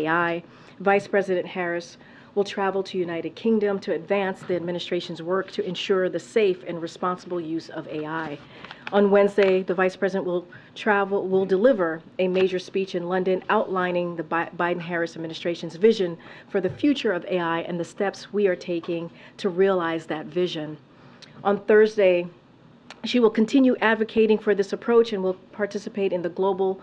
AI. Vice President Harris will travel to United Kingdom to advance the administration's work to ensure the safe and responsible use of AI. On Wednesday, the Vice President will deliver a major speech in London outlining the Biden-Harris administration's vision for the future of AI and the steps we are taking to realize that vision. On Thursday, she will continue advocating for this approach and will participate in the Global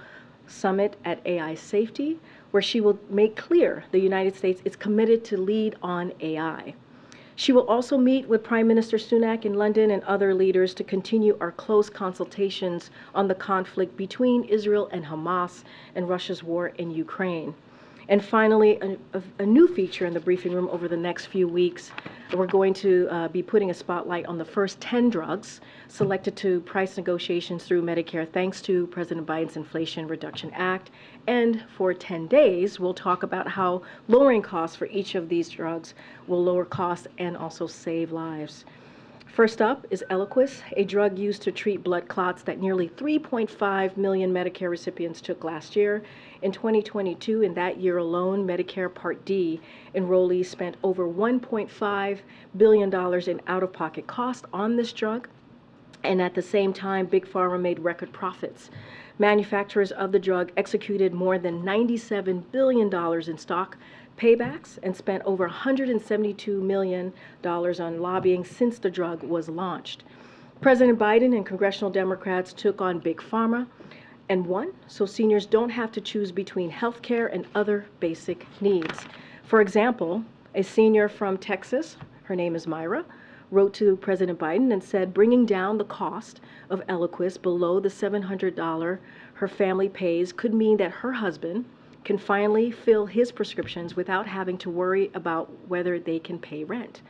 Summit at AI Safety, where she will make clear the United States is committed to lead on AI. She will also meet with Prime Minister Sunak in London and other leaders to continue our close consultations on the conflict between Israel and Hamas and Russia's war in Ukraine. And finally, a new feature in the briefing room over the next few weeks, we're going to be putting a spotlight on the first 10 drugs selected to price negotiations through Medicare thanks to President Biden's Inflation Reduction Act. And for 10 days, we'll talk about how lowering costs for each of these drugs will lower costs and also save lives. First up is Eliquis, a drug used to treat blood clots that nearly 3.5 million Medicare recipients took last year. In 2022, in that year alone, Medicare Part D enrollees spent over $1.5 billion in out-of-pocket costs on this drug. And at the same time, Big Pharma made record profits. Manufacturers of the drug executed more than $97 billion in stock paybacks and spent over $172 million on lobbying since the drug was launched. President Biden and congressional Democrats took on Big Pharma and won, so seniors don't have to choose between health care and other basic needs. For example, a senior from Texas, her name is Myra, wrote to President Biden and said bringing down the cost of Eliquis below the $700 her family pays could mean that her husband can finally fill his prescriptions without having to worry about whether they can pay rent.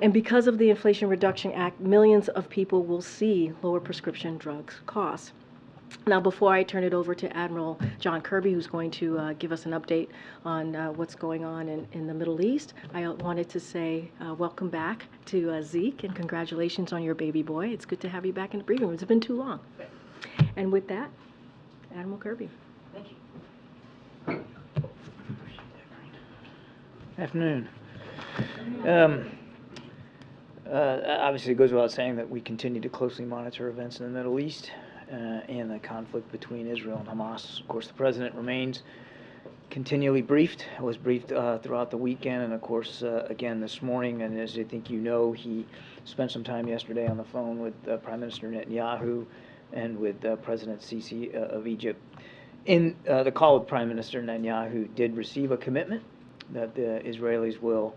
And because of the Inflation Reduction Act, millions of people will see lower prescription drugs costs. Now, before I turn it over to Admiral John Kirby, who's going to give us an update on what's going on in the Middle East, I wanted to say welcome back to Zeke and congratulations on your baby boy. It's good to have you back in the briefing room. It's been too long. And with that, Admiral Kirby. Thank you. Afternoon. Obviously, it goes without saying that we continue to closely monitor events in the Middle East and the conflict between Israel and Hamas. Of course, the President remains continually briefed, was briefed throughout the weekend, and of course, again this morning, and as I think you know, he spent some time yesterday on the phone with Prime Minister Netanyahu and with President Sisi of Egypt. In the call with Prime Minister Netanyahu did receive a commitment that the Israelis will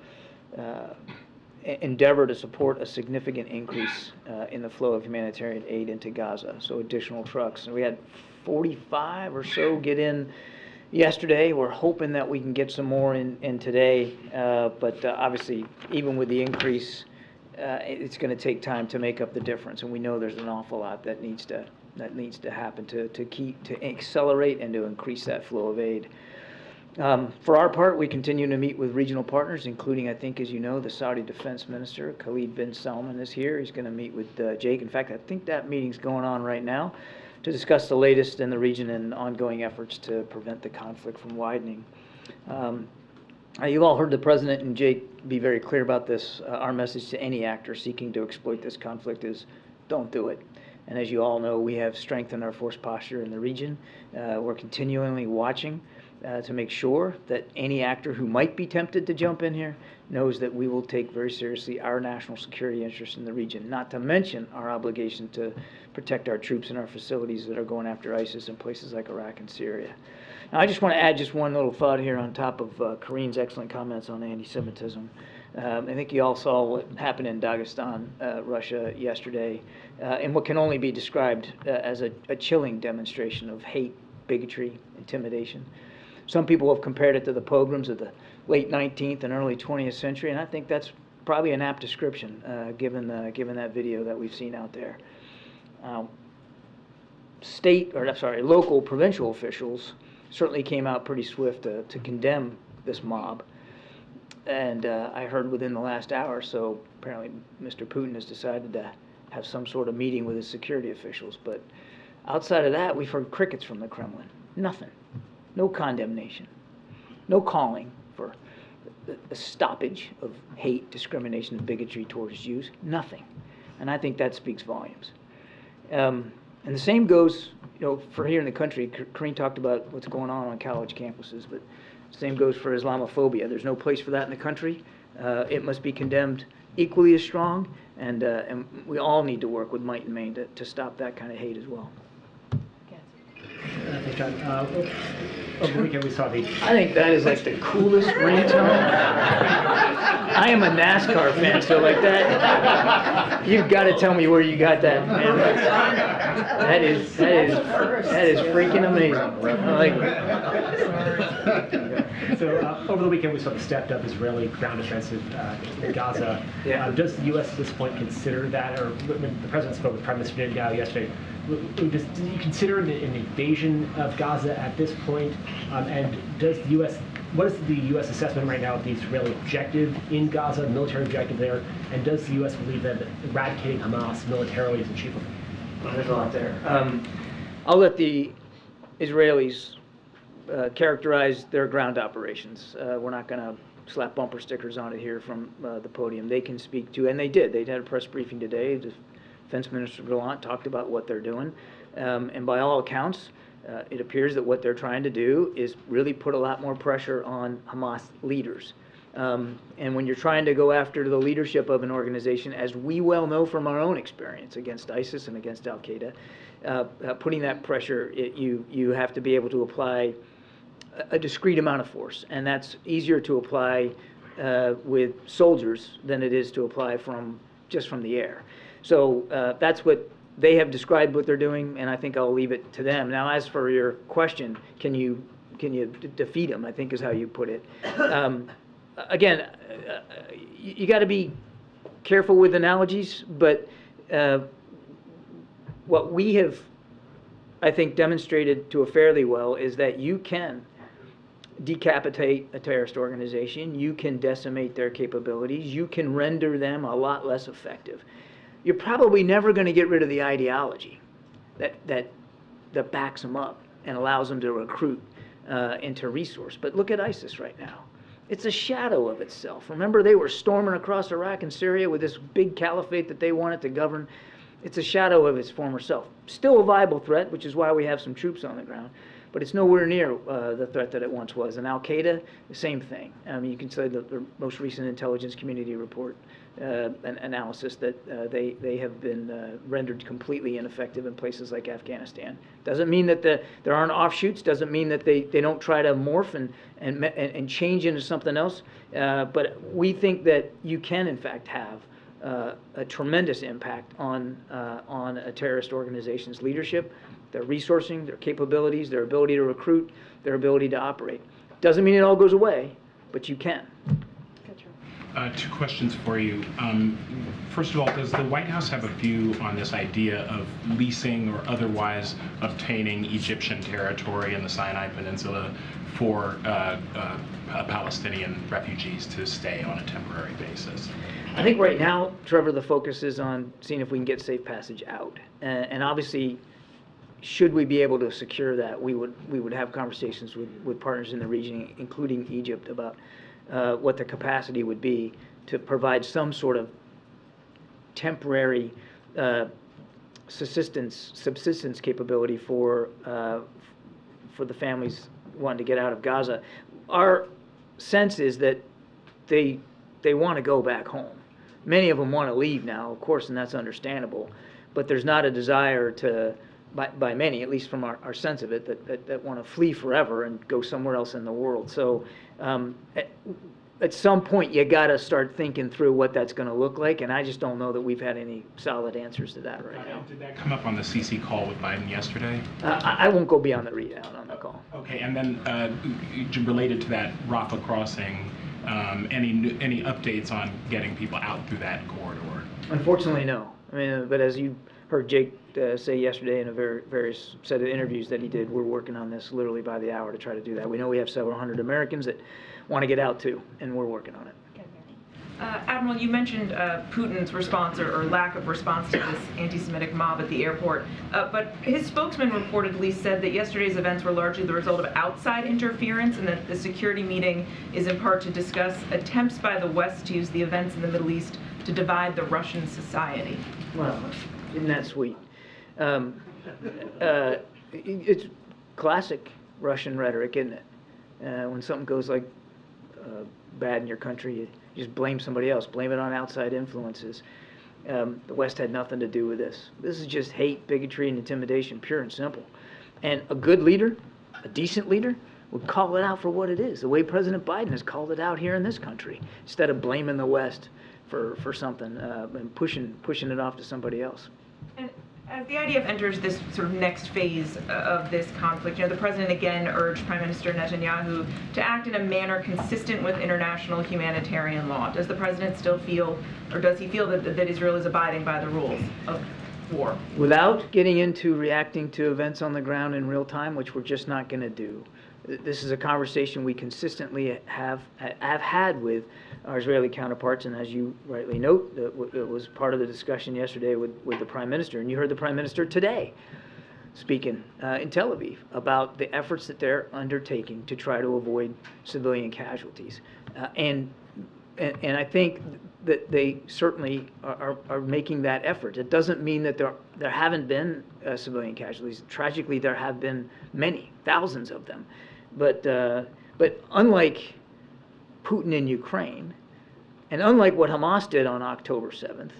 endeavor to support a significant increase in the flow of humanitarian aid into Gaza, so additional trucks. And we had 45 or so get in yesterday. We're hoping that we can get some more in today, but obviously, even with the increase, it's going to take time to make up the difference, and we know there's an awful lot that needs to happen to accelerate and to increase that flow of aid. For our part, we continue to meet with regional partners, including, I think, as you know, the Saudi Defense Minister, Khalid bin Salman, is here. He's going to meet with Jake. In fact, I think that meeting's going on right now to discuss the latest in the region and ongoing efforts to prevent the conflict from widening. You've all heard the President and Jake be very clear about this. Our message to any actor seeking to exploit this conflict is don't do it. And as you all know, we have strengthened our force posture in the region. We're continually watching to make sure that any actor who might be tempted to jump in here knows that we will take very seriously our national security interests in the region, not to mention our obligation to protect our troops and our facilities that are going after ISIS in places like Iraq and Syria. Now, I just want to add just one little thought here on top of Karine's excellent comments on anti-Semitism. I think you all saw what happened in Dagestan, Russia, yesterday, in what can only be described as a chilling demonstration of hate, bigotry, intimidation. Some people have compared it to the pogroms of the late 19th and early 20th century, and I think that's probably an apt description, given that video that we've seen out there. Local, provincial officials certainly came out pretty swift to condemn this mob. And I heard within the last hour or so, apparently Mr. Putin has decided to have some sort of meeting with his security officials. But outside of that, we've heard crickets from the Kremlin. Nothing. No condemnation. no calling for a stoppage of hate, discrimination, and bigotry towards Jews. Nothing. And I think that speaks volumes. And the same goes, for here in the country. Karine talked about what's going on college campuses, but the same goes for Islamophobia. There's no place for that in the country. It must be condemned equally as strong, and we all need to work with might and main to stop that kind of hate as well. Thanks, John. Over the weekend we saw the... I think that is like the coolest ringtone. I am a NASCAR fan, so like that, you've got to tell me where you got that, man. That is freaking amazing. So over the weekend we saw the stepped-up Israeli ground offensive in Gaza. Yeah. Does the U.S. at this point consider that, or when the president spoke with Prime Minister Netanyahu yesterday, do you consider an invasion of Gaza at this point? And does the U.S. What is the U.S. assessment right now of the Israeli objective in Gaza, the military objective there? And does the U.S. believe that eradicating Hamas militarily is achievable? There's a lot there. I'll let the Israelis characterize their ground operations. We're not going to slap bumper stickers on it here from the podium. They can speak to, and they did. They had a press briefing today. Defense Minister Gallant talked about what they're doing. And by all accounts, it appears that what they're trying to do is really put a lot more pressure on Hamas leaders. And when you're trying to go after the leadership of an organization, as we well know from our own experience against ISIS and against Al-Qaeda, putting that pressure, you have to be able to apply a discrete amount of force. And that's easier to apply with soldiers than it is to apply just from the air. So that's what they have described what they're doing, and I think I'll leave it to them. Now, as for your question, can you defeat them, I think is how you put it. Again, you got to be careful with analogies, but what we have, I think, demonstrated to a fairly well is that you can decapitate a terrorist organization, you can decimate their capabilities, you can render them a lot less effective. You're probably never going to get rid of the ideology that backs them up and allows them to recruit into resource. But look at ISIS right now. It's a shadow of itself. Remember, they were storming across Iraq and Syria with this big caliphate that they wanted to govern. It's a shadow of its former self. Still a viable threat, which is why we have some troops on the ground. But it's nowhere near the threat that it once was. And Al-Qaeda, the same thing. You can say the most recent intelligence community report an analysis that they have been rendered completely ineffective in places like Afghanistan. Doesn't mean that there aren't offshoots. Doesn't mean that they don't try to morph and change into something else. But we think that you can, in fact, have a tremendous impact on a terrorist organization's leadership, their resourcing, their capabilities, their ability to recruit, their ability to operate. Doesn't mean it all goes away, but you can. Two questions for you. First of all, does the White House have a view on this idea of leasing or otherwise obtaining Egyptian territory in the Sinai Peninsula for Palestinian refugees to stay on a temporary basis? I think right now, Trevor, the focus is on seeing if we can get safe passage out. And obviously, should we be able to secure that, we would have conversations with partners in the region, including Egypt, about what the capacity would be to provide some sort of temporary subsistence capability for the families wanting to get out of Gaza. Our sense is that they want to go back home. Many of them want to leave now, of course, and that's understandable. But there's not a desire by many, at least from our sense of it, that want to flee forever and go somewhere else in the world. So at some point, you got to start thinking through what that's going to look like, and I just don't know that we've had any solid answers to that right now. Did that come up on the CC call with Biden yesterday? I won't go beyond the readout on the call. Okay, and then related to that Rafah crossing, any updates on getting people out through that corridor? Unfortunately, no. I mean, but as you heard Jake say yesterday in a various set of interviews that he did, we're working on this literally by the hour to try to do that. We know we have several hundred Americans that want to get out too, and we're working on it. Admiral, you mentioned Putin's response or lack of response to this anti-Semitic mob at the airport, but his spokesman reportedly said that yesterday's events were largely the result of outside interference and that the security meeting is in part to discuss attempts by the West to use the events in the Middle East to divide the Russian society. Well, isn't that sweet? It's classic Russian rhetoric, isn't it? When something goes like bad in your country, you just blame somebody else, blame it on outside influences. The West had nothing to do with this. This is just hate, bigotry, and intimidation, pure and simple. And a good leader, a decent leader, would call it out for what it is, the way President Biden has called it out here in this country, instead of blaming the West for something and pushing it off to somebody else. And as the IDF enters this sort of next phase of this conflict, the president again urged Prime Minister Netanyahu to act in a manner consistent with international humanitarian law. Does the president still feel, or does he feel that Israel is abiding by the rules of war? Without getting into reacting to events on the ground in real time, which we're just not going to do, this is a conversation we consistently have had with our Israeli counterparts, and as you rightly note, it was part of the discussion yesterday with the Prime Minister, and you heard the Prime Minister today speaking in Tel Aviv about the efforts that they're undertaking to try to avoid civilian casualties. And I think that they certainly are making that effort. It doesn't mean that there haven't been civilian casualties. Tragically, there have been many, thousands of them. But unlike Putin in Ukraine, and unlike what Hamas did on October 7th,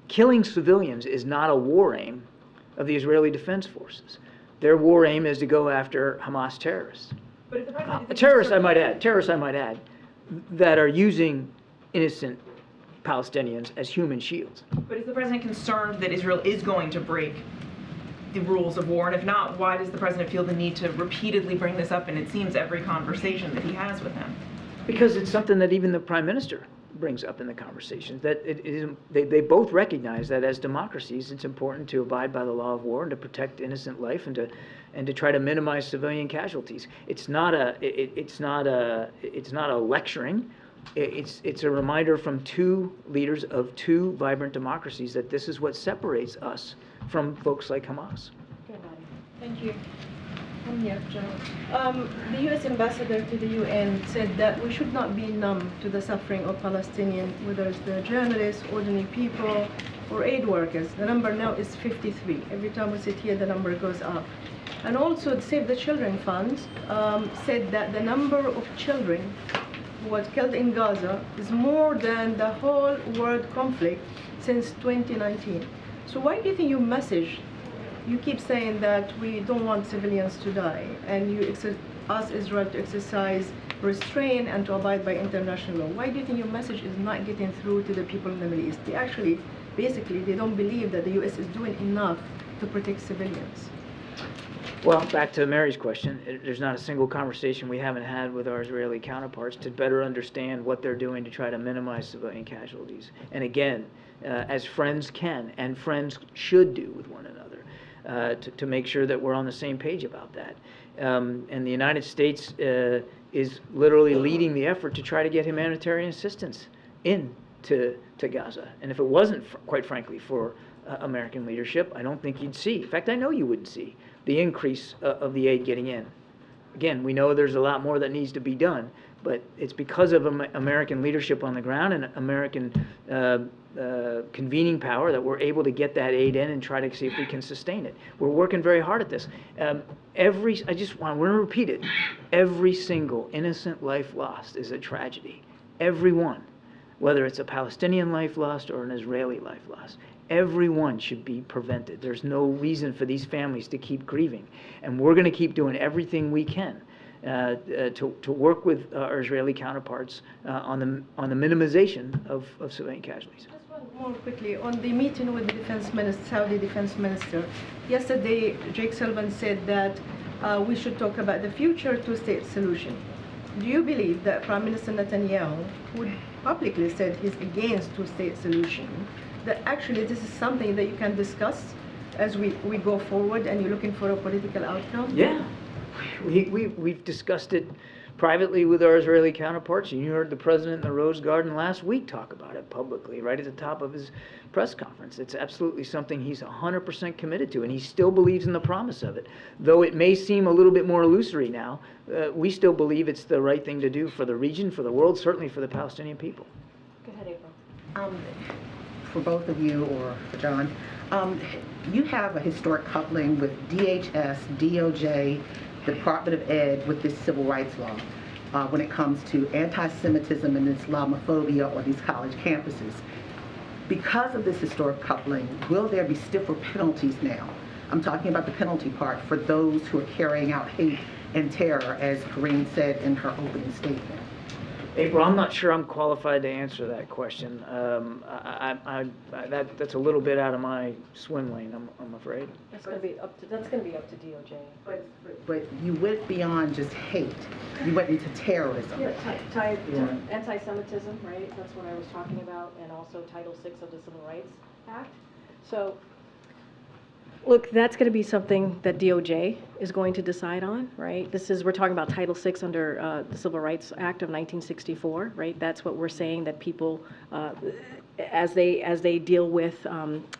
killing civilians is not a war aim of the Israeli Defense Forces. Their war aim is to go after Hamas terrorists. But if the president Terrorists, I might add, that are using innocent Palestinians as human shields. But is the president concerned that Israel is going to break the rules of war? And if not, why does the president feel the need to repeatedly bring this up in, it seems, every conversation that he has with him? Because it's something that even the Prime Minister brings up in the conversations, that they both recognize that as democracies, it's important to abide by the law of war and to protect innocent life and to try to minimize civilian casualties. It's not a lecturing. It's a reminder from two leaders of two vibrant democracies that this is what separates us from folks like Hamas. Thank you. I'm here, General. The U.S. ambassador to the UN said that we should not be numb to the suffering of Palestinians, whether it's the journalists, ordinary people, or aid workers. The number now is 53. Every time we sit here, the number goes up. And also, the Save the Children Fund said that the number of children who was killed in Gaza is more than the whole world conflict since 2019. So why do you think you keep saying that we don't want civilians to die, and you ask Israel to exercise restraint and to abide by international law? Why do you think your message is not getting through to the people in the Middle East? They don't believe that the U.S. is doing enough to protect civilians. Well, back to Mary's question, there's not a single conversation we haven't had with our Israeli counterparts to better understand what they're doing to try to minimize civilian casualties. And again, as friends can and friends should do with one another, to make sure that we're on the same page about that. And the United States is literally leading the effort to try to get humanitarian assistance into Gaza. And if it wasn't, quite frankly, for American leadership, I don't think you'd see. In fact, I know you wouldn't see the increase of the aid getting in. Again, we know there's a lot more that needs to be done, but it's because of American leadership on the ground and American convening power that we're able to get that aid in and try to see if we can sustain it. We're working very hard at this. I just want to repeat it. Every single innocent life lost is a tragedy. Every one, whether it's a Palestinian life lost or an Israeli life lost. Everyone should be prevented. There's no reason for these families to keep grieving. And we're going to keep doing everything we can to work with our Israeli counterparts on the minimization of civilian casualties. Just one more quickly. On the meeting with the Saudi defense minister, yesterday Jake Sullivan said that we should talk about the future two-state solution. Do you believe that Prime Minister Netanyahu, who publicly said he's against two-state solution, that actually this is something that you can discuss as we go forward and you're looking for a political outcome? Yeah, we've discussed it privately with our Israeli counterparts. And you heard the president in the Rose Garden last week talk about it publicly, right at the top of his press conference. It's absolutely something he's 100% committed to, and he still believes in the promise of it. Though it may seem a little bit more illusory now, we still believe it's the right thing to do for the region, for the world, certainly for the Palestinian people. Go ahead, April. For both of you or for John, you have a historic coupling with DHS, DOJ, Department of Ed with this civil rights law when it comes to anti-Semitism and Islamophobia on these college campuses. Because of this historic coupling, will there be stiffer penalties now? I'm talking about the penalty part for those who are carrying out hate and terror, as Karine said in her opening statement. April, I'm not sure I'm qualified to answer that question. That's a little bit out of my swim lane, I'm afraid. That's going to be up to DOJ. But you went beyond just hate. You went into terrorism. Yeah, tied to anti-Semitism, right? That's what I was talking about, and also Title VI of the Civil Rights Act. So, look, that's going to be something that DOJ is going to decide on, right? We're talking about Title VI under the Civil Rights Act of 1964, right? That's what we're saying, that people, as they deal with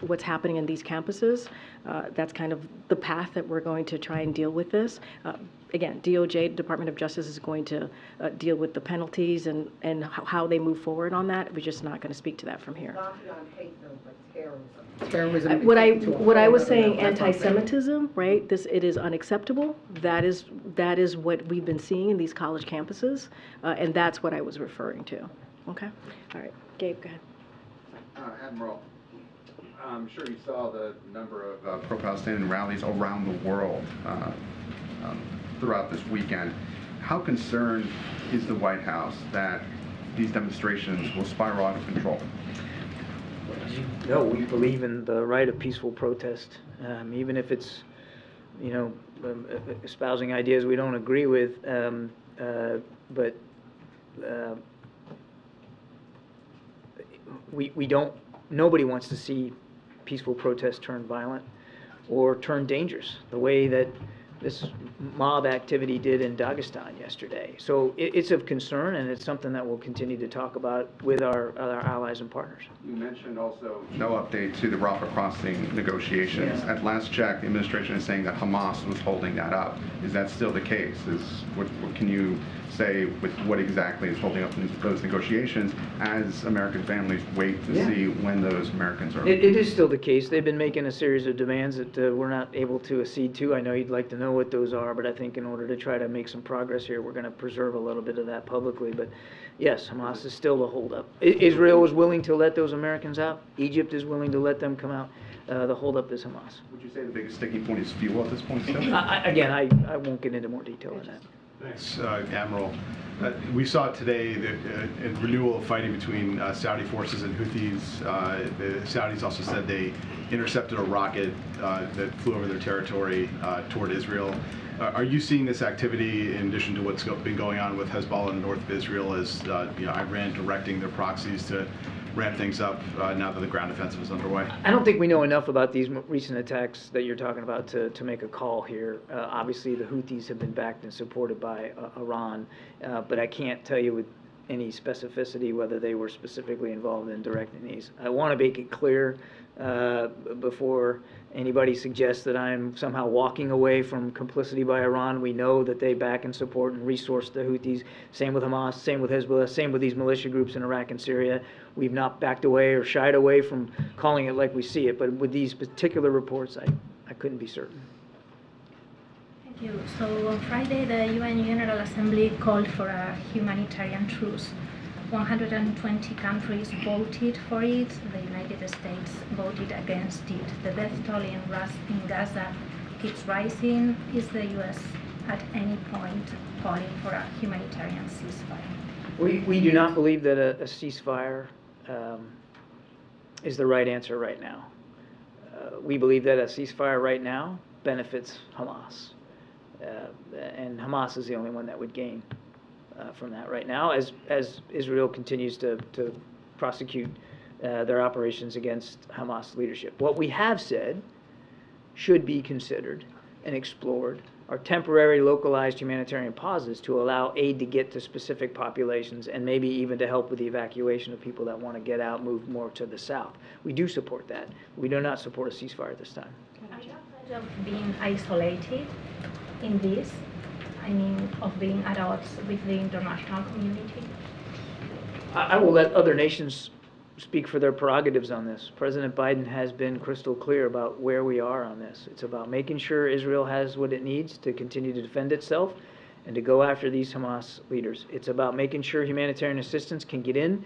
what's happening in these campuses, that's kind of the path that we're going to try and deal with this. Again, DOJ, Department of Justice, is going to deal with the penalties and how they move forward on that. We're just not going to speak to that from here. Not beyond hate, though, but terrorism. Terrorism. What I was saying, anti-Semitism, right? It is unacceptable. That is what we've been seeing in these college campuses, and that's what I was referring to. Okay. All right, Gabe, go ahead. Admiral, I'm sure you saw the number of pro-Palestinian rallies around the world throughout this weekend. How concerned is the White House that these demonstrations will spiral out of control? No, we believe in the right of peaceful protest, even if it's, espousing ideas we don't agree with. But we don't. Nobody wants to see peaceful protest turn violent or turn dangerous, the way that this mob activity did in Dagestan yesterday. So it's of concern, and it's something that we'll continue to talk about with our allies and partners. You mentioned also no update to the Rafah crossing negotiations. Yeah. At last check, the administration is saying that Hamas was holding that up. Is that still the case? What can you say with what exactly is holding up those negotiations as American families wait to see when those Americans are... It is still the case. They've been making a series of demands that we're not able to accede to. I know you'd like to know what those are, but I think in order to try to make some progress here, we're going to preserve a little bit of that publicly. But yes, Hamas is still the holdup. Israel is willing to let those Americans out. Egypt is willing to let them come out. The holdup is Hamas. Would you say the biggest sticking point is fuel at this point still? Again, I won't get into more detail on that. Thanks, Admiral. We saw today a renewal of fighting between Saudi forces and Houthis. The Saudis also said they intercepted a rocket that flew over their territory toward Israel. Are you seeing this activity in addition to what's been going on with Hezbollah in the north of Israel as Iran directing their proxies to ramp things up now that the ground offensive is underway? I don't think we know enough about these recent attacks that you're talking about to make a call here. Obviously, the Houthis have been backed and supported by Iran, but I can't tell you with any specificity whether they were specifically involved in directing these. I want to make it clear before anybody suggests that I'm somehow walking away from complicity by Iran. We know that they back and support and resource the Houthis. Same with Hamas, same with Hezbollah, same with these militia groups in Iraq and Syria. We've not backed away or shied away from calling it like we see it, but with these particular reports, I couldn't be certain. Thank you. So on Friday, the UN General Assembly called for a humanitarian truce. 120 countries voted for it. The United States voted against it. The death toll in Gaza keeps rising. Is the U.S. at any point calling for a humanitarian ceasefire? We do not believe that a ceasefire is the right answer right now. We believe that a ceasefire right now benefits Hamas. And Hamas is the only one that would gain from that right now, as Israel continues to prosecute their operations against Hamas leadership. What we have said should be considered and explored are temporary localized humanitarian pauses to allow aid to get to specific populations and maybe even to help with the evacuation of people that want to get out, move more to the south. We do support that. We do not support a ceasefire at this time. Are you afraid of being isolated in this? I mean, of being at odds with the international community? I will let other nations speak for their prerogatives on this. President Biden has been crystal clear about where we are on this. It's about making sure Israel has what it needs to continue to defend itself and to go after these Hamas leaders. It's about making sure humanitarian assistance can get in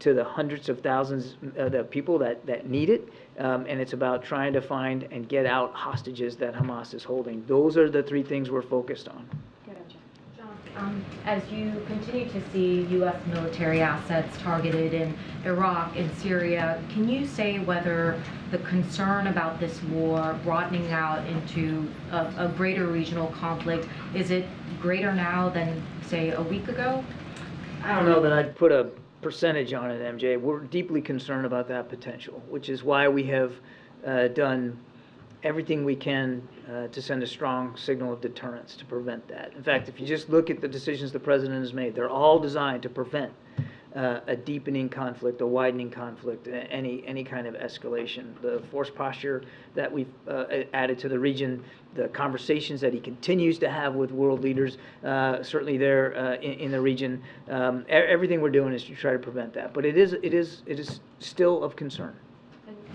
to the hundreds of thousands of people that need it, and it's about trying to find and get out hostages that Hamas is holding. Those are the three things we're focused on. As you continue to see U.S. military assets targeted in Iraq and Syria, can you say whether the concern about this war broadening out into a greater regional conflict, is it greater now than, say, a week ago? I don't know that I'd put a percentage on it, MJ. We're deeply concerned about that potential, which is why we have done everything we can to send a strong signal of deterrence to prevent that. In fact, if you just look at the decisions the president has made, they're all designed to prevent a deepening conflict, a widening conflict, any kind of escalation. The force posture that we've added to the region, the conversations that he continues to have with world leaders, certainly there in the region, everything we're doing is to try to prevent that. But it is still of concern.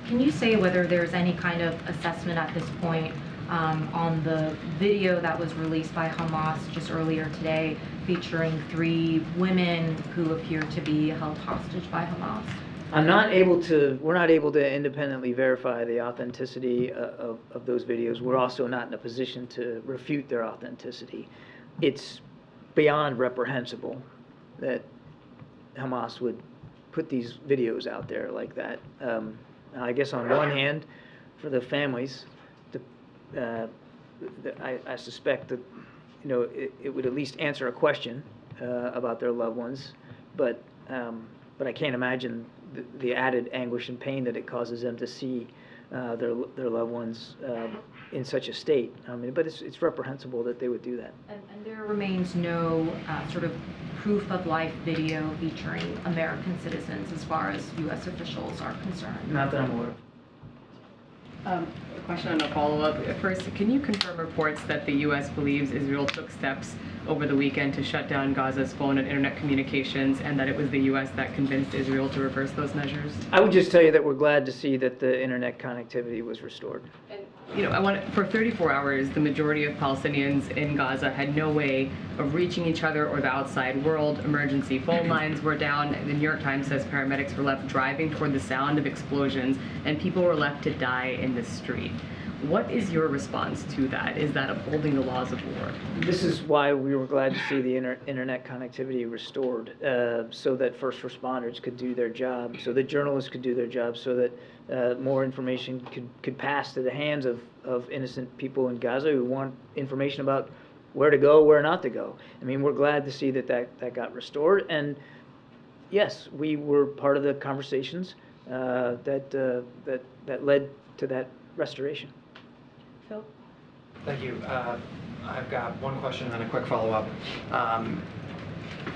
Can you say whether there's any kind of assessment at this point on the video that was released by Hamas just earlier today featuring 3 women who appear to be held hostage by Hamas? we're not able to independently verify the authenticity of those videos. We're also not in a position to refute their authenticity. It's beyond reprehensible that Hamas would put these videos out there like that. I guess on one hand, for the families, I suspect that it would at least answer a question about their loved ones, but I can't imagine the added anguish and pain that it causes them to see their loved ones in such a state. I mean, but it's reprehensible that they would do that. And there remains no sort of proof of life video featuring American citizens as far as U.S. officials are concerned? Not that I'm aware of. A question on a follow-up. First, can you confirm reports that the U.S. believes Israel took steps over the weekend to shut down Gaza's phone and internet communications, and that it was the U.S. that convinced Israel to reverse those measures? I would just tell you that we're glad to see that the internet connectivity was restored. For 34 hours, the majority of Palestinians in Gaza had no way of reaching each other or the outside world. Emergency phone lines were down. The New York Times says paramedics were left driving toward the sound of explosions, and people were left to die in the street. What is your response to that? Is that upholding the laws of war? This is why we were glad to see the internet connectivity restored, so that first responders could do their job, so that journalists could do their job, so that more information could pass to the hands of innocent people in Gaza who want information about where to go, where not to go. I mean, we're glad to see that got restored, and yes, we were part of the conversations that led to that restoration. Phil? Thank you. I've got one question and then a quick follow-up.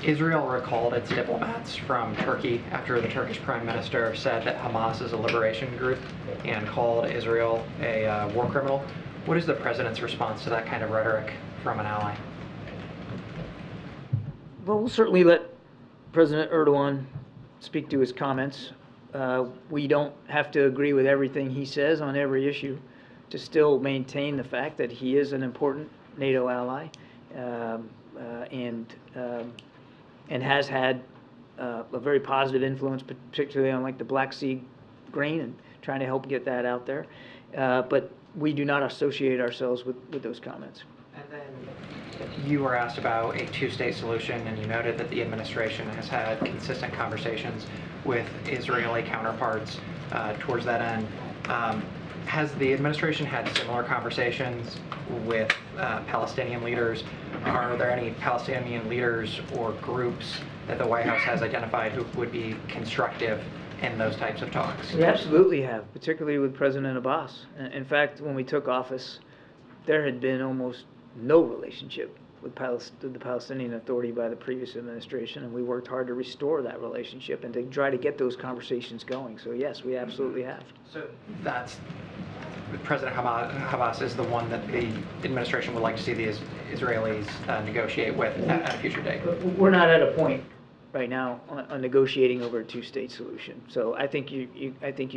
Israel recalled its diplomats from Turkey after the Turkish Prime Minister said that Hamas is a liberation group and called Israel a war criminal. What is the President's response to that kind of rhetoric from an ally? Well, we'll certainly let President Erdogan speak to his comments. We don't have to agree with everything he says on every issue to still maintain the fact that he is an important NATO ally and has had a very positive influence, particularly on like the Black Sea grain and trying to help get that out there. But we do not associate ourselves with those comments. And then you were asked about a two-state solution, and you noted that the administration has had consistent conversations with Israeli counterparts towards that end. Has the administration had similar conversations with Palestinian leaders? Are there any Palestinian leaders or groups that the White House has identified who would be constructive in those types of talks? We absolutely have, particularly with President Abbas. In fact, when we took office, there had been almost no relationship with the Palestinian Authority by the previous administration, and we worked hard to restore that relationship and to try to get those conversations going. So yes, we absolutely have. So that's President Hamas is the one that the administration would like to see the Israelis negotiate with at a future date. We're not at a point right now on negotiating over a two-state solution. So I think you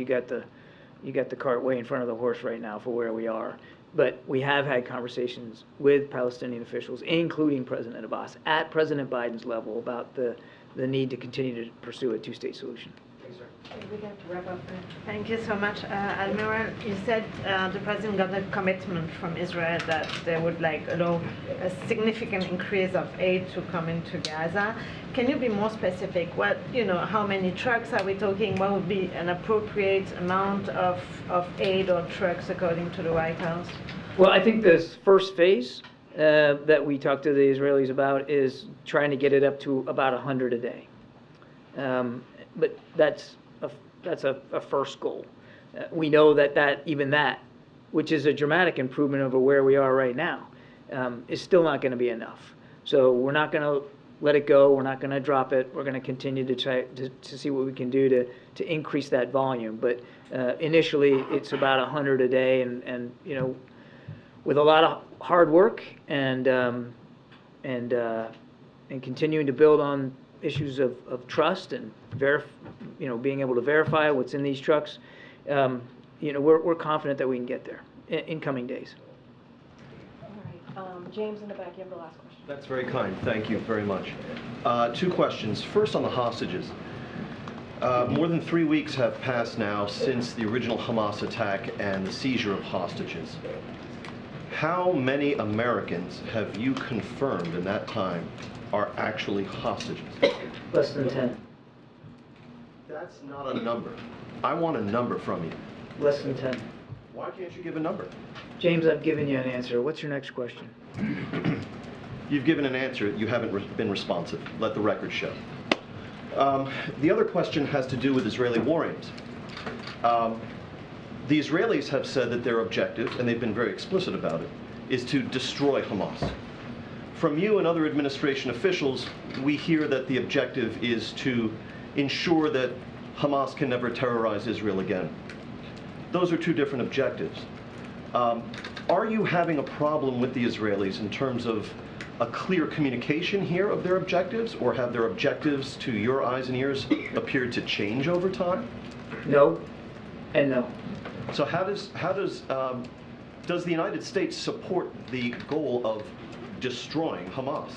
got the cart way in front of the horse right now for where we are. But we have had conversations with Palestinian officials, including President Abbas, at President Biden's level about the need to continue to pursue a two-state solution. We have to wrap up. Thank you so much. Admiral, you said the president got a commitment from Israel that they would allow a significant increase of aid to come into Gaza. Can you be more specific? How many trucks are we talking? What would be an appropriate amount of aid or trucks according to the White House? Well, I think this first phase that we talked to the Israelis about is trying to get it up to about 100 a day. But that's a first goal. We know that even that, which is a dramatic improvement over where we are right now, is still not going to be enough. So we're not going to let it go. We're not going to drop it. We're going to continue to try to see what we can do to increase that volume. But initially, it's about 100 a day, and with a lot of hard work and continuing to build on issues of trust and being able to verify what's in these trucks, we're confident that we can get there in coming days. All right, James in the back, you have the last question. That's very kind. Thank you very much. Two questions. First, on the hostages. More than 3 weeks have passed now since the original Hamas attack and the seizure of hostages. How many Americans have you confirmed in that time are actually hostages? Less than 10. That's not a number. I want a number from you. Less than 10. Why can't you give a number? James, I've given you an answer. What's your next question? You've given an answer. You haven't been responsive. Let the record show. The other question has to do with Israeli war aims. The Israelis have said that their objective, and they've been very explicit about it, is to destroy Hamas. From you and other administration officials, we hear that the objective is to ensure that Hamas can never terrorize Israel again. Those are two different objectives. Are you having a problem with the Israelis in terms of a clear communication here of their objectives, or have their objectives, to your eyes and ears, appeared to change over time? No, and no. So does the United States support the goal of destroying Hamas?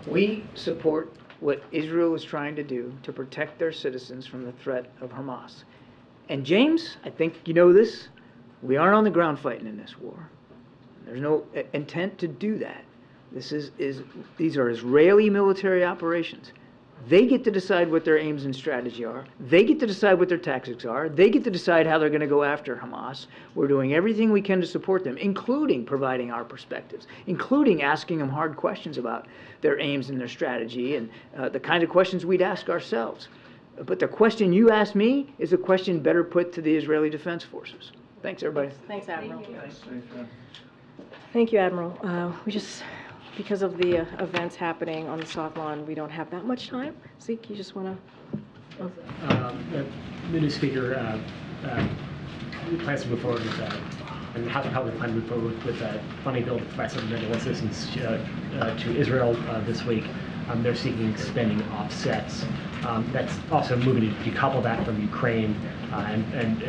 We support what Israel is trying to do to protect their citizens from the threat of Hamas. And James, I think you know this, we aren't on the ground fighting in this war. There's no intent to do that. These are Israeli military operations. They get to decide what their aims and strategy are. They get to decide what their tactics are. They get to decide how they're going to go after Hamas. We're doing everything we can to support them, including providing our perspectives, including asking them hard questions about their aims and their strategy and the kind of questions we'd ask ourselves. But the question you asked me is a question better put to the Israeli Defense Forces. Thanks, everybody. Thanks, Admiral. Thank you, Admiral. Because of the events happening on the South Lawn, we don't have that much time. Zeke, you just want to? The new speaker plans to move forward with and House Republicans plan to move forward with a funding bill to provide supplemental assistance to Israel this week. They're seeking spending offsets. That's also moving to decouple that from Ukraine and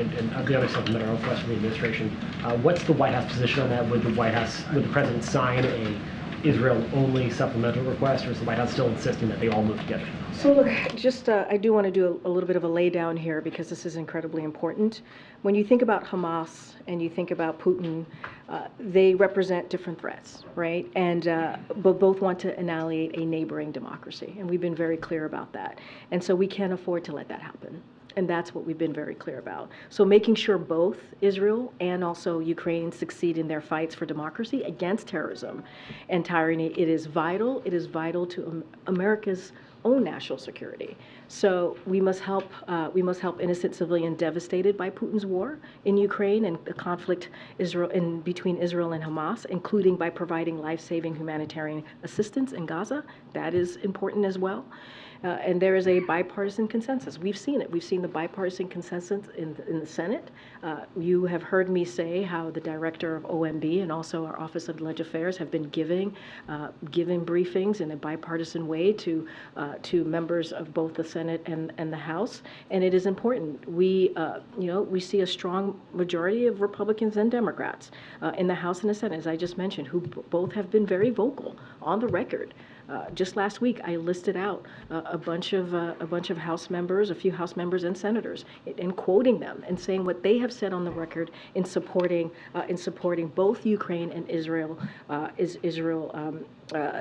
the other supplemental requests from the administration. What's the White House position on that? Would the president sign a Israel-only supplemental request, or is the White House still insisting that they all move together? So look, I do want to do a little bit of a lay down here because this is incredibly important. When you think about Hamas and you think about Putin, they represent different threats, right? And but both want to annihilate a neighboring democracy, and we've been very clear about that. And so we can't afford to let that happen. And that's what we've been very clear about. So making sure both Israel and also Ukraine succeed in their fights for democracy against terrorism and tyranny, it is vital to America's own national security. So we must help innocent civilians devastated by Putin's war in Ukraine and the conflict between Israel and Hamas, including by providing life-saving humanitarian assistance in Gaza. That is important as well. And there is a bipartisan consensus. We've seen it. We've seen the bipartisan consensus in the Senate. You have heard me say how the director of OMB and also our Office of Legislative Affairs have been giving briefings in a bipartisan way to members of both the Senate and the House. And it is important. We see a strong majority of Republicans and Democrats in the House and the Senate, as I just mentioned, who both have been very vocal on the record. Just last week, I listed out a bunch of House members, a few House members and senators, and quoting them and saying what they have said on the record in supporting both Ukraine and Israel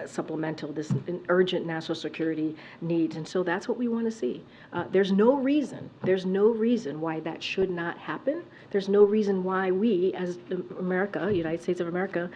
supplemental, this urgent national security needs. And so that's what we want to see. There's no reason why that should not happen. There's no reason why we, as America, United States of America,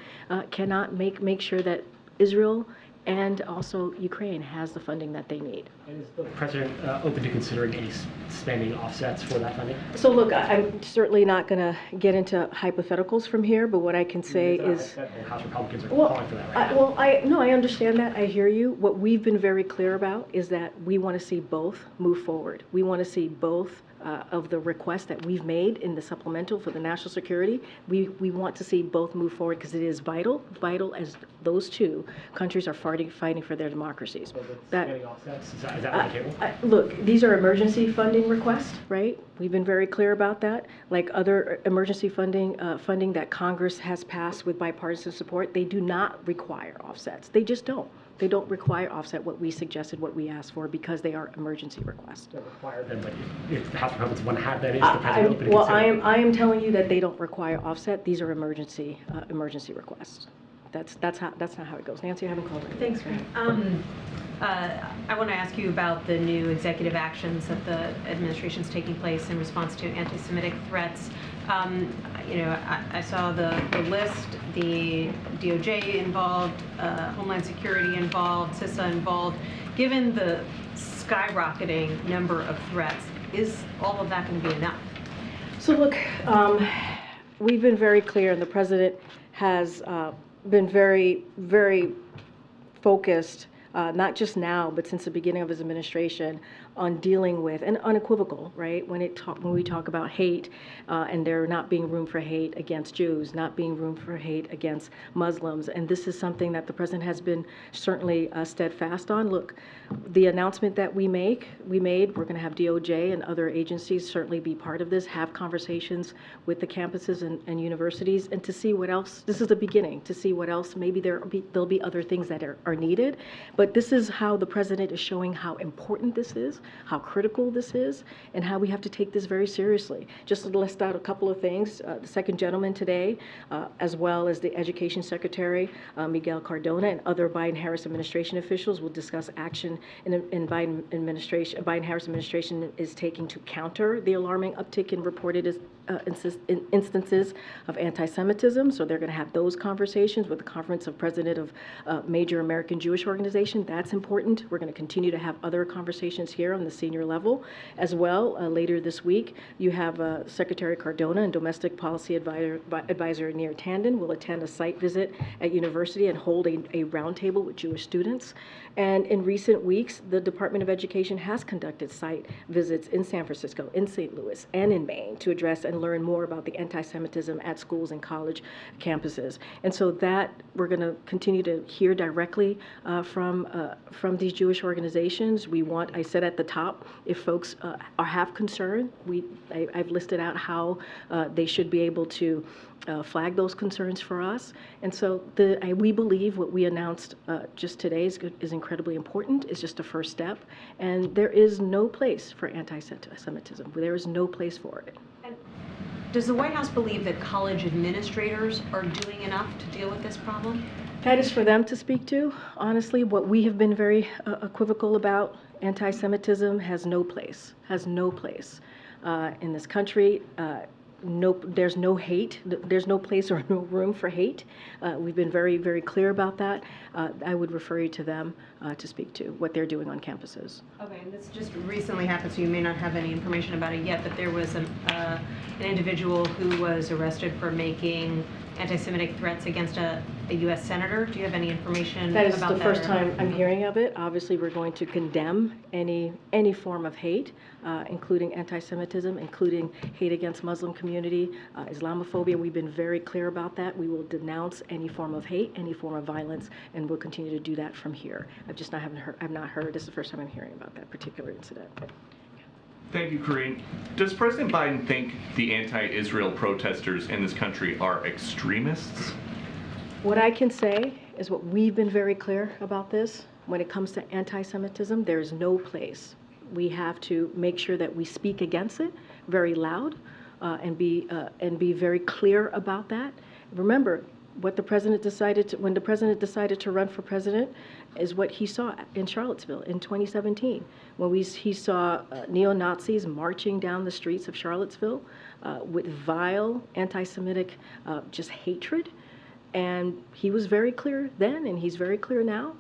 cannot make sure that Israel and also Ukraine has the funding that they need. And is the President open to considering any spending offsets for that funding? So look, I'm certainly not going to get into hypotheticals from here, but what I can say is... House Republicans are calling for that right now. I understand that. I hear you. What we've been very clear about is that we want to see both move forward. We want to see both of the requests that we've made in the supplemental for the national security. We want to see both move forward because it is vital as those two countries are fighting for their democracies. So spending offsets, is that on the table? Look, these are emergency funding requests, right? We've been very clear about that. Like other emergency funding that Congress has passed with bipartisan support, they do not require offsets. They just don't. They don't require offset what we suggested, what we asked for, because they are emergency requests. Don't require them, but if the House Republicans want to have that, is the President open to well, considering? I am telling you that they don't require offset. These are emergency requests. That's not how it goes. Nancy, I haven't called it. Thanks, Greg. I want to ask you about the new executive actions that the administration is taking place in response to anti-Semitic threats. I saw the list, the DOJ involved, Homeland Security involved, CISA involved. Given the skyrocketing number of threats, is all of that going to be enough? So look, we've been very clear, and the President has been very, very focused, not just now, but since the beginning of his administration, on dealing with, and unequivocal, right? When we talk about hate, and there not being room for hate against Jews, not being room for hate against Muslims, and this is something that the President has been certainly steadfast on. Look, the announcement that we made, we're going to have DOJ and other agencies certainly be part of this, have conversations with the campuses and universities, and to see what else. This is the beginning, to see what else. Maybe there'll be other things that are needed, but this is how the President is showing how important this is, how critical this is, and how we have to take this very seriously. Just to list out a couple of things, the second gentleman today, as well as the Education Secretary, Miguel Cardona, and other Biden-Harris administration officials will discuss action in Biden-Harris administration is taking to counter the alarming uptick in reported instances of anti-Semitism. So they're going to have those conversations with the Conference of President of Major American Jewish Organization. That's important. We're going to continue to have other conversations here on the senior level as well. Later this week, you have Secretary Cardona and Domestic Policy Advisor Nir Tandon will attend a site visit at university and hold a roundtable with Jewish students. And in recent weeks, the Department of Education has conducted site visits in San Francisco, in St. Louis, and in Maine to address and learn more about the anti-Semitism at schools and college campuses. And so that we're going to continue to hear directly from these Jewish organizations. We want, I said at the top, if folks have concern, I've listed out how they should be able to flag those concerns for us. And so we believe what we announced just today is incredibly important. It's just a first step. And there is no place for anti-Semitism. There is no place for it. And does the White House believe that college administrators are doing enough to deal with this problem? That is for them to speak to. Honestly, what we have been very equivocal about, anti-Semitism has no place in this country. there's no hate. There's no place or no room for hate. We've been very, very clear about that. I would refer you to them to speak to what they're doing on campuses. Okay, and this just recently happened, so you may not have any information about it yet, but there was an individual who was arrested for making anti-Semitic threats against a U.S. senator. Do you have any information about that? That is the first time I'm hearing of it. Obviously, we're going to condemn any form of hate, including anti-Semitism, including hate against Muslim community, Islamophobia. We've been very clear about that. We will denounce any form of hate, any form of violence, and we'll continue to do that from here. I've not heard. This is the first time I'm hearing about that particular incident. Thank you, Karine. Does President Biden think the anti-Israel protesters in this country are extremists? What I can say is what we've been very clear about this. When it comes to anti-Semitism, there is no place. We have to make sure that we speak against it very loud and be very clear about that. Remember, what the president decided when the president decided to run for president is what he saw in Charlottesville in 2017, when he saw neo-Nazis marching down the streets of Charlottesville with vile anti-Semitic just hatred. And he was very clear then, and he's very clear now.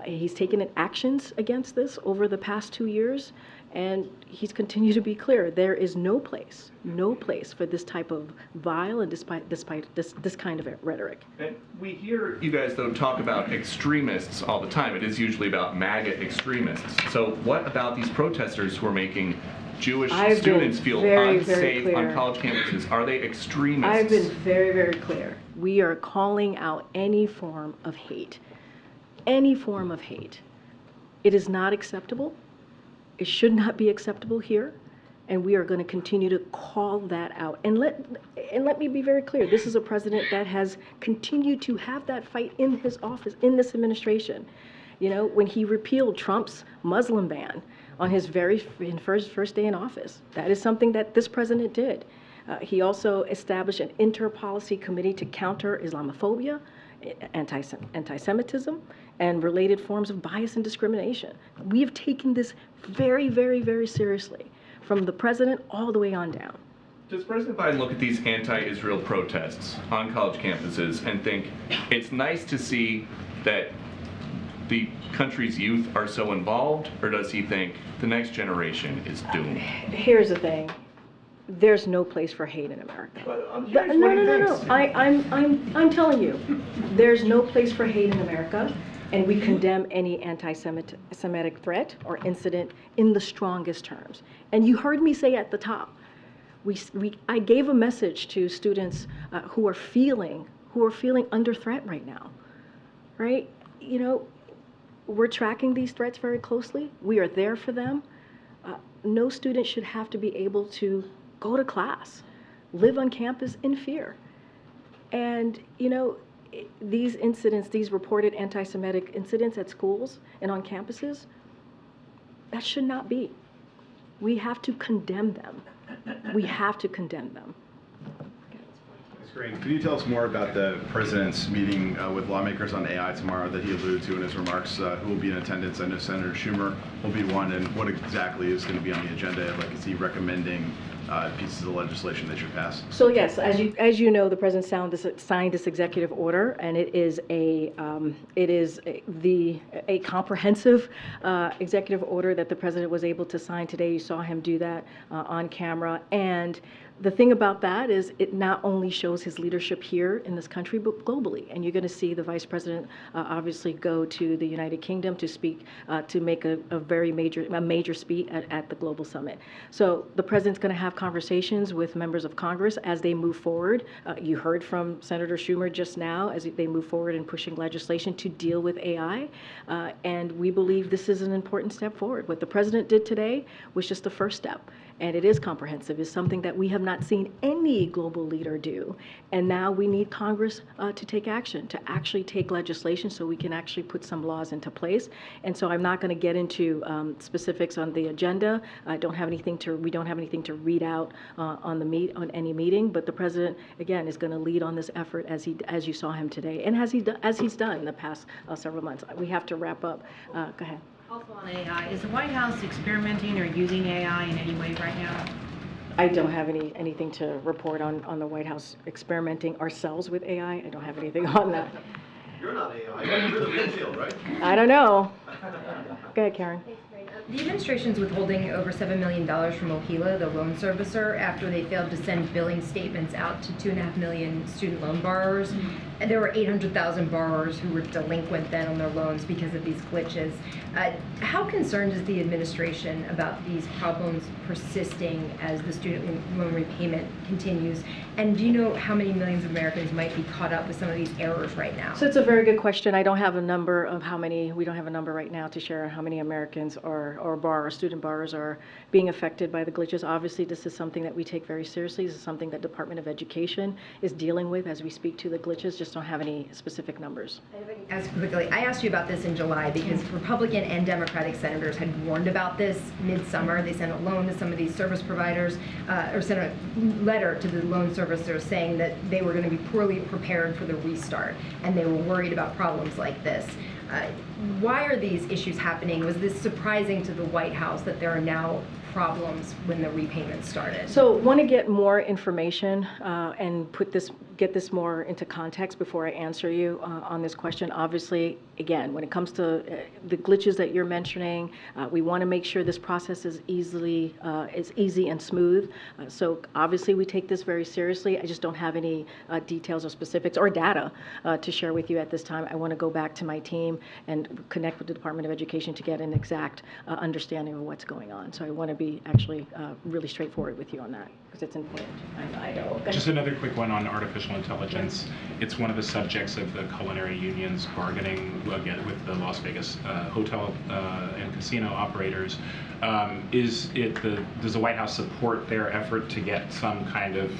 He's taken actions against this over the past 2 years, and he's continued to be clear. There is no place for this type of vile and despite this kind of rhetoric. And we hear you guys, though, talk about extremists all the time. It is usually about MAGA extremists. So what about these protesters who are making Jewish students feel unsafe on college campuses? Are they extremists? I've been very, very clear. We are calling out any form of hate. Any form of hate. It is not acceptable. It should not be acceptable here. And we are going to continue to call that out. And let me be very clear. This is a president that has continued to have that fight in his office, in this administration. You know, when he repealed Trump's Muslim ban on his first day in office, that is something that this president did. He also established an inter-policy committee to counter Islamophobia, anti-Semitism, and related forms of bias and discrimination. We have taken this very, very, very seriously, from the president all the way on down. Does President Biden look at these anti-Israel protests on college campuses and think it's nice to see that the country's youth are so involved, or does he think the next generation is doomed? Here's the thing. There's no place for hate in America. No. I'm telling you, there's no place for hate in America, and we condemn any anti-Semitic threat or incident in the strongest terms. And you heard me say at the top, I gave a message to students who are feeling under threat right now, right? You know, we're tracking these threats very closely. We are there for them. No student should have to be able to go to class, live on campus in fear. And, you know, these incidents, these reported anti-Semitic incidents at schools and on campuses, that should not be. We have to condemn them. We have to condemn them. That's great. Could you tell us more about the president's meeting with lawmakers on AI tomorrow that he alluded to in his remarks? Who will be in attendance? I know Senator Schumer will be one, and what exactly is going to be on the agenda? Like, is he recommending pieces of legislation that should pass? So yes, as you know, the president signed this executive order, and it is a comprehensive executive order that the president was able to sign today. You saw him do that on camera, and the thing about that is it not only shows his leadership here in this country, but globally. And you're going to see the vice president obviously go to the United Kingdom to speak, to make a major speech at the global summit. So the president's going to have conversations with members of Congress as they move forward. You heard from Senator Schumer just now as they move forward in pushing legislation to deal with AI. And we believe this is an important step forward. What the president did today was just the first step. And it is comprehensive. It's something that we have not seen any global leader do. And now we need Congress to take action, to actually take legislation so we can actually put some laws into place. And so I'm not going to get into specifics on the agenda. We don't have anything to read out on any meeting. But the president, again, is going to lead on this effort as you saw him today, and as he's done in the past several months. We have to wrap up. Go ahead. Also on AI, is the White House experimenting or using AI in any way right now? I don't have anything to report on the White House experimenting ourselves with AI. I don't have anything on that. You're not AI, you're the Pinfield, right? I don't know. Go ahead, Karen. The administration's withholding over $7 million from Ohila, the loan servicer, after they failed to send billing statements out to 2.5 million student loan borrowers. And there were 800,000 borrowers who were delinquent then on their loans because of these glitches. How concerned is the administration about these problems persisting as the student loan repayment continues? And do you know how many millions of Americans might be caught up with some of these errors right now? So it's a very good question. I don't have a number of how many, we don't have a number right now to share how many Americans or borrowers, student borrowers are being affected by the glitches. Obviously, this is something that we take very seriously. This is something that Department of Education is dealing with as we speak to the glitches. Just don't have any specific numbers. As quickly, I asked you about this in July because Republican and Democratic senators had warned about this midsummer. They sent a loan to some of these service providers, or sent a letter to the loan servicers saying that they were going to be poorly prepared for the restart, and they were worried about problems like this. Why are these issues happening? Was this surprising to the White House that there are now problems when the repayments started? So want to get more information and get this more into context before I answer you on this question. Obviously, again, when it comes to the glitches that you're mentioning, we want to make sure this process is easy and smooth. So obviously we take this very seriously. I just don't have any details or specifics or data to share with you at this time. I want to go back to my team and connect with the Department of Education to get an exact understanding of what's going on. So I want to be actually really straightforward with you on that because it's important. I know. Just another quick one on artificial intelligence. It's one of the subjects of the culinary union's bargaining with the Las Vegas hotel and casino operators. Does the White House support their effort to get some kind of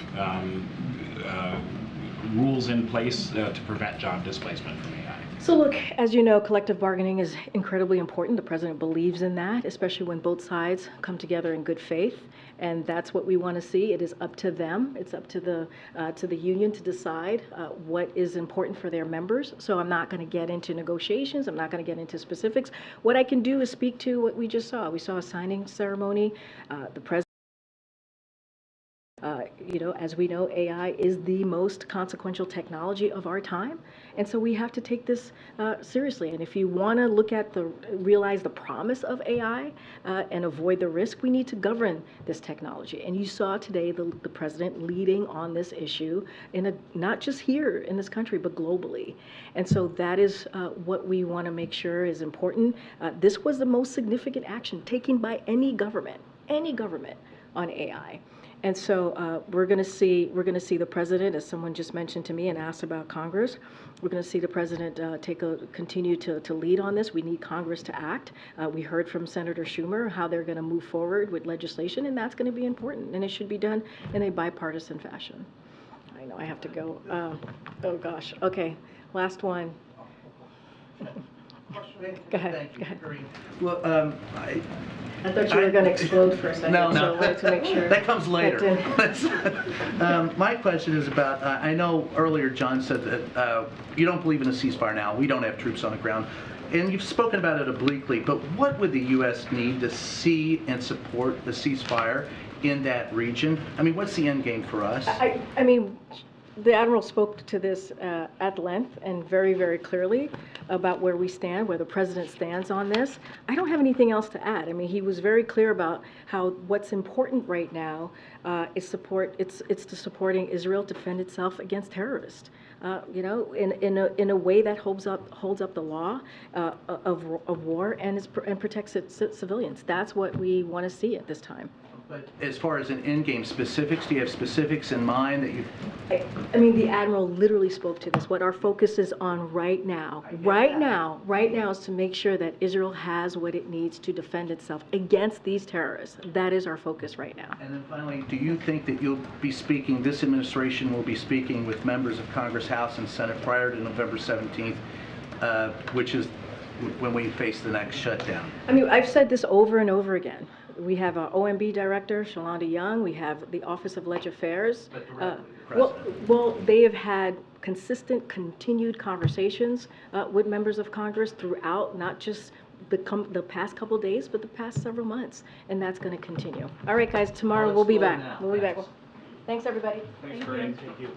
rules in place to prevent job displacement from AI? So look, as you know, collective bargaining is incredibly important. The president believes in that, especially when both sides come together in good faith. And that's what we want to see. It is up to them. It's up to the union to decide what is important for their members. So I'm not going to get into negotiations. I'm not going to get into specifics. What I can do is speak to what we just saw. We saw a signing ceremony. The president. As we know, AI is the most consequential technology of our time, and so we have to take this seriously. And if you want to realize the promise of AI and avoid the risk, we need to govern this technology. And you saw today the president leading on this issue not just here in this country, but globally. And so that is what we want to make sure is important. This was the most significant action taken by any government on AI. And so we're going to see the president, as someone just mentioned to me and asked about Congress. We're going to see the president continue to lead on this. We need Congress to act. We heard from Senator Schumer how they're going to move forward with legislation, and that's going to be important. And it should be done in a bipartisan fashion. I know I have to go. Oh gosh. Okay. Last one. Go ahead. Thank you, Karine. Well, I thought you were going to explode for a second. No, so I wanted to make sure that comes later. That my question is about, I know earlier John said that you don't believe in a ceasefire now. We don't have troops on the ground. And you've spoken about it obliquely, but what would the U.S. need to see and support the ceasefire in that region? I mean, what's the end game for us? I mean, the Admiral spoke to this at length and very, very clearly about where we stand, where the president stands on this. I don't have anything else to add. I mean, he was very clear about how what's important right now is to supporting Israel defend itself against terrorists. In a way that holds up the law of war and protects its civilians. That's what we want to see at this time. But as far as an end-game specifics, do you have specifics in mind that you... I mean, the Admiral literally spoke to this. What our focus is on right now is to make sure that Israel has what it needs to defend itself against these terrorists. That is our focus right now. And then finally, do you think that you'll be speaking, this administration will be speaking with members of Congress, House, and Senate prior to November 17th, which is when we face the next shutdown? I mean, I've said this over and over again. We have our OMB director, Shalonda Young. We have the Office of Leg Affairs. Well, they have had consistent, continued conversations with members of Congress throughout, not just the past couple days, but the past several months, and that's going to continue. All right, guys, tomorrow we'll be back. We'll be back. Thanks, everybody. Thanks, Karine. Thank you.